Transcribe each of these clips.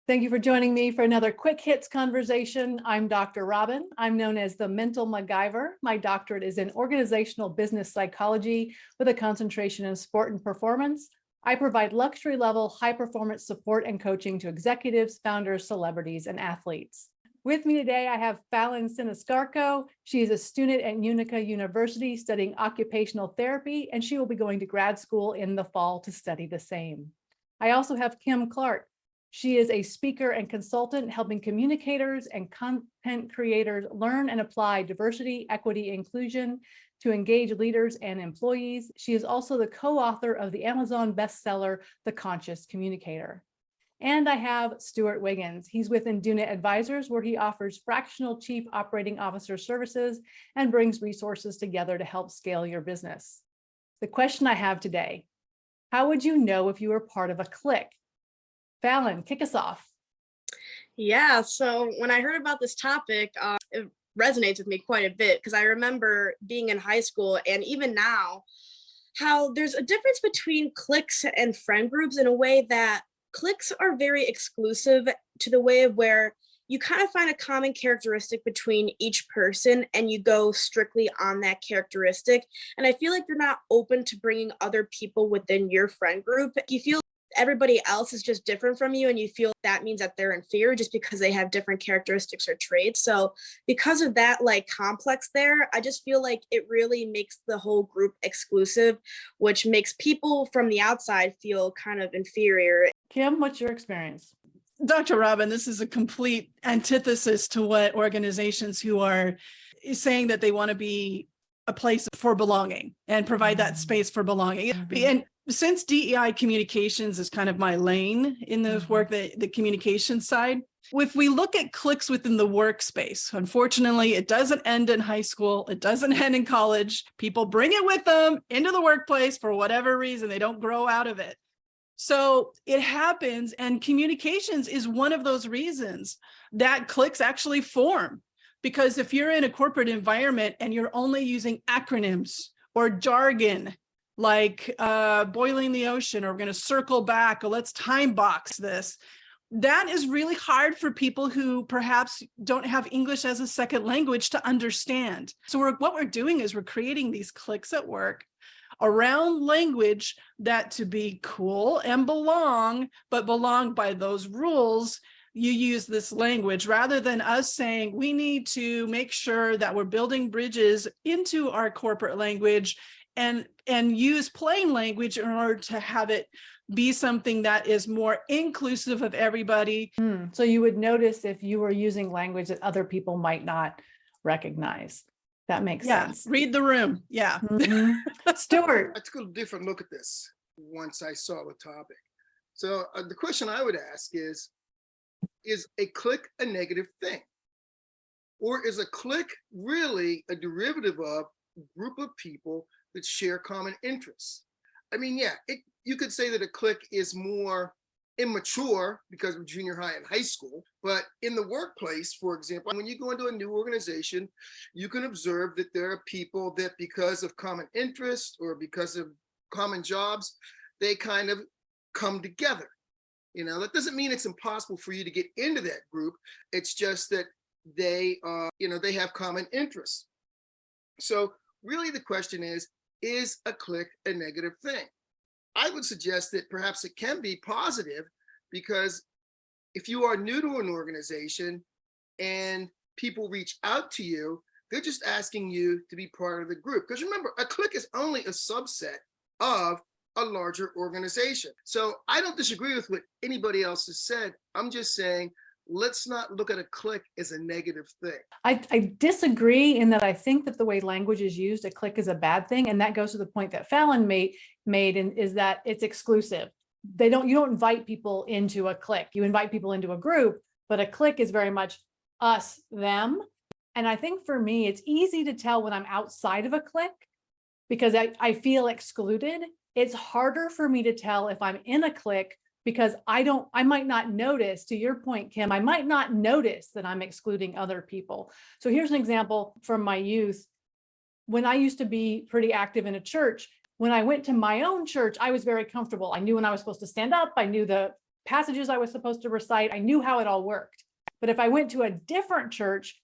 Thank you for joining me for another Quick Hits conversation. I'm Dr. Robyn. I'm known as the Mental MacGyver. My doctorate is in organizational business psychology with a concentration in sport and performance. I provide luxury level high performance support and coaching to executives, founders, celebrities, and athletes. With me today, I have Fallon Siniscarco. She is a student at Unica University studying occupational therapy, and she will be going to grad school in the fall to study the same. I also have Kim Clark. She is a speaker and consultant helping communicators and content creators learn and apply diversity, equity, inclusion to engage leaders and employees. She is also the co-author of the Amazon bestseller, The Conscious Communicator. And I have Stewart Wiggins. He's with Induna Advisors, where he offers fractional chief operating officer services and brings resources together to help scale your business. The question I have today, how would you know if you were part of a clique? Fallon, kick us off. Yeah, so when I heard about this topic, it resonates with me quite a bit because I remember being in high school and even now, how there's a difference between cliques and friend groups in a way that cliques are very exclusive to the way of where you kind of find a common characteristic between each person and you go strictly on that characteristic. And I feel like you're not open to bringing other people within your friend group. You feel everybody else is just different from you and you feel that means that they're inferior just because they have different characteristics or traits. So because of that complex there, I just feel like it really makes the whole group exclusive, which makes people from the outside feel kind of inferior. Kim, what's your experience? Dr. Robyn, this is a complete antithesis to what organizations who are saying that they want to be a place for belonging and provide that space for belonging. And since DEI communications is kind of my lane in this work, the communication side, if we look at cliques within the workspace, unfortunately, it doesn't end in high school. It doesn't end in college. People bring it with them into the workplace for whatever reason. They don't grow out of it. So it happens, and communications is one of those reasons that cliques actually form. Because if you're in a corporate environment and you're only using acronyms or jargon, like boiling the ocean, or we're going to circle back, or let's time box this, that is really hard for people who perhaps don't have English as a second language to understand. So what we're doing is we're creating these cliques at work around language that to be cool and belong, but belong by those rules. You use this language rather than us saying we need to make sure that we're building bridges into our corporate language and use plain language in order to have it be something that is more inclusive of everybody. So you would notice if you were using language that other people might not recognize. That makes sense. Read the room. Yeah. Stuart. I took a different look at this once I saw the topic. So the question I would ask is a clique a negative thing? Or is a clique really a derivative of a group of people that share common interests? I mean, you could say that a clique is more immature because of junior high and high school, but in the workplace, for example, when you go into a new organization, you can observe that there are people that because of common interests or because of common jobs, they kind of come together. You know, that doesn't mean it's impossible for you to get into that group. It's just that they have common interests. So really the question is a clique a negative thing? I would suggest that perhaps it can be positive, because if you are new to an organization and people reach out to you, they're just asking you to be part of the group. Because remember, a clique is only a subset of a larger organization. So I don't disagree with what anybody else has said. I'm just saying, let's not look at a clique as a negative thing. I disagree in that I think that the way language is used, a clique is a bad thing. And that goes to the point that Fallon made is that it's exclusive. You don't invite people into a clique. You invite people into a group, but a clique is very much us, them. And I think for me, it's easy to tell when I'm outside of a clique because I feel excluded. It's harder for me to tell if I'm in a clique because I might not notice, to your point, Kim, I might not notice that I'm excluding other people. So here's an example from my youth. When I used to be pretty active in a church, when I went to my own church, I was very comfortable. I knew when I was supposed to stand up. I knew the passages I was supposed to recite. I knew how it all worked. But if I went to a different church,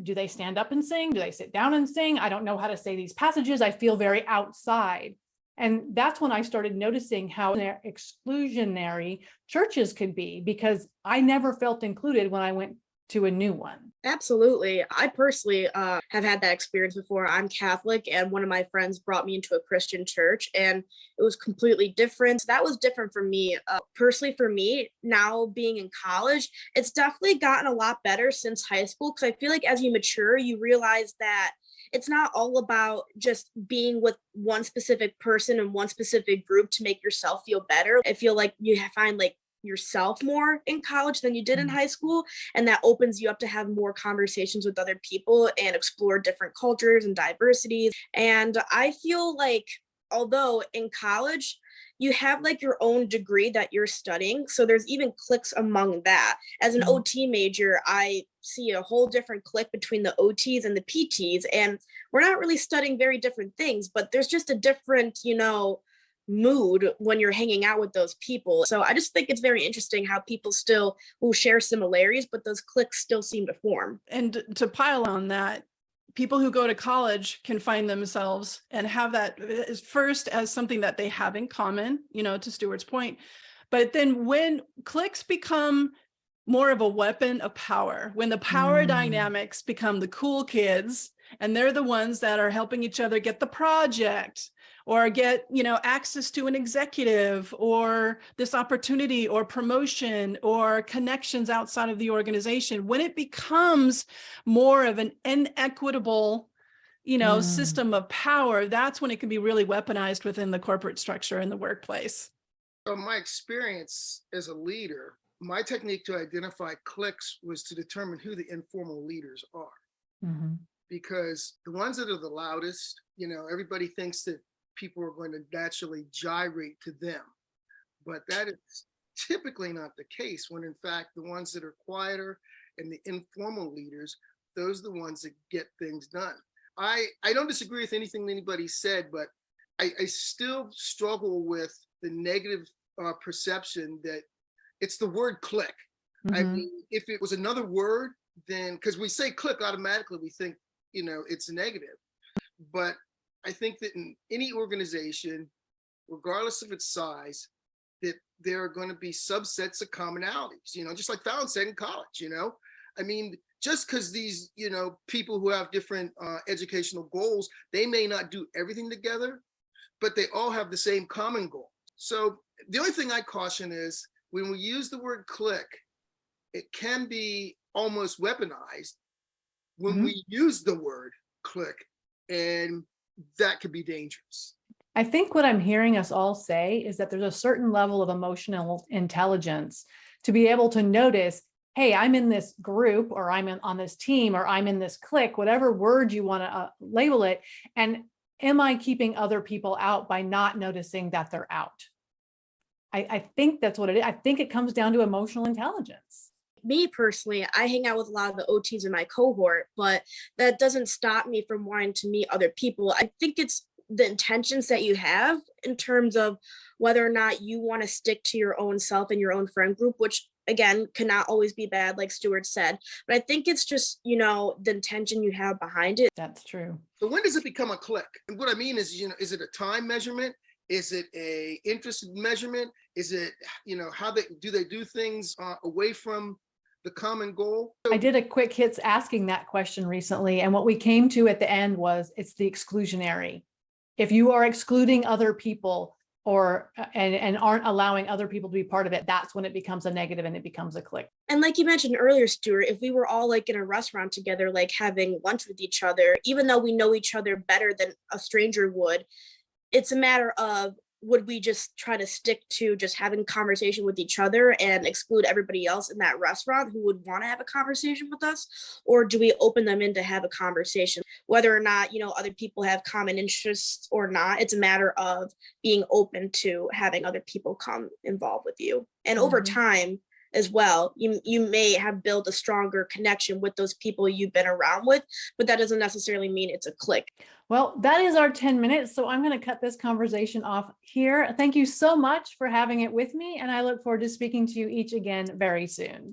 do they stand up and sing? Do they sit down and sing? I don't know how to say these passages. I feel very outside. And that's when I started noticing how exclusionary churches could be, because I never felt included when I went to a new one. Absolutely. I personally have had that experience before. I'm Catholic, and one of my friends brought me into a Christian church, and it was completely different. That was different for me. Personally, for me, now being in college, it's definitely gotten a lot better since high school, because I feel like as you mature, you realize that it's not all about just being with one specific person and one specific group to make yourself feel better. I feel like you find like yourself more in college than you did in high school, and that opens you up to have more conversations with other people and explore different cultures and diversities. And I feel like although in college you have like your own degree that you're studying, so there's even cliques among that. As an OT major, I see a whole different clique between the OTs and the PTs, and we're not really studying very different things, but there's just a different, mood when you're hanging out with those people. So I just think it's very interesting how people still will share similarities, but those cliques still seem to form. And to pile on that, people who go to college can find themselves and have that as first as something that they have in common, to Stewart's point. But then when cliques become more of a weapon of power, when the power dynamics become the cool kids, and they're the ones that are helping each other get the project or get, access to an executive or this opportunity or promotion or connections outside of the organization, when it becomes more of an inequitable, system of power, that's when it can be really weaponized within the corporate structure in the workplace. So my experience as a leader, my technique to identify cliques was to determine who the informal leaders are. Because the ones that are the loudest, everybody thinks that people are going to naturally gyrate to them. But that is typically not the case, when in fact, the ones that are quieter and the informal leaders, those are the ones that get things done. I don't disagree with anything anybody said, but I still struggle with the negative perception that it's the word clique. I mean, if it was another word, then, because we say clique, automatically we think, it's negative. But I think that in any organization, regardless of its size, that there are going to be subsets of commonalities, just like Fallon said in college, I mean, just because these, people who have different educational goals, they may not do everything together, but they all have the same common goal. So the only thing I caution is when we use the word clique, it can be almost weaponized when we use the word clique, and that could be dangerous. I think what I'm hearing us all say is that there's a certain level of emotional intelligence to be able to notice, hey, I'm in this group, or I'm on this team, or I'm in this clique, whatever word you want to label it. And am I keeping other people out by not noticing that they're out? I think that's what it is. I think it comes down to emotional intelligence. Me personally, I hang out with a lot of the OTs in my cohort, but that doesn't stop me from wanting to meet other people. I think it's the intentions that you have in terms of whether or not you want to stick to your own self and your own friend group, which again cannot always be bad, like Stewart said. But I think it's just, the intention you have behind it. That's true. So when does it become a clique? And what I mean is, is it a time measurement? Is it a interest measurement? Is it, how they do things away from the common goal? I did a quick hits asking that question recently, and what we came to at the end was it's the exclusionary. If you are excluding other people and aren't allowing other people to be part of it, that's when it becomes a negative and it becomes a clique. And like you mentioned earlier, Stewart, if we were all like in a restaurant together, like having lunch with each other, even though we know each other better than a stranger would, it's a matter of, would we just try to stick to just having conversation with each other and exclude everybody else in that restaurant who would want to have a conversation with us? Or do we open them in to have a conversation? Whether or not, other people have common interests or not, it's a matter of being open to having other people come involved with you. And over time, as well. You may have built a stronger connection with those people you've been around with, but that doesn't necessarily mean it's a clique. Well, that is our 10 minutes. So I'm going to cut this conversation off here. Thank you so much for having it with me. And I look forward to speaking to you each again very soon.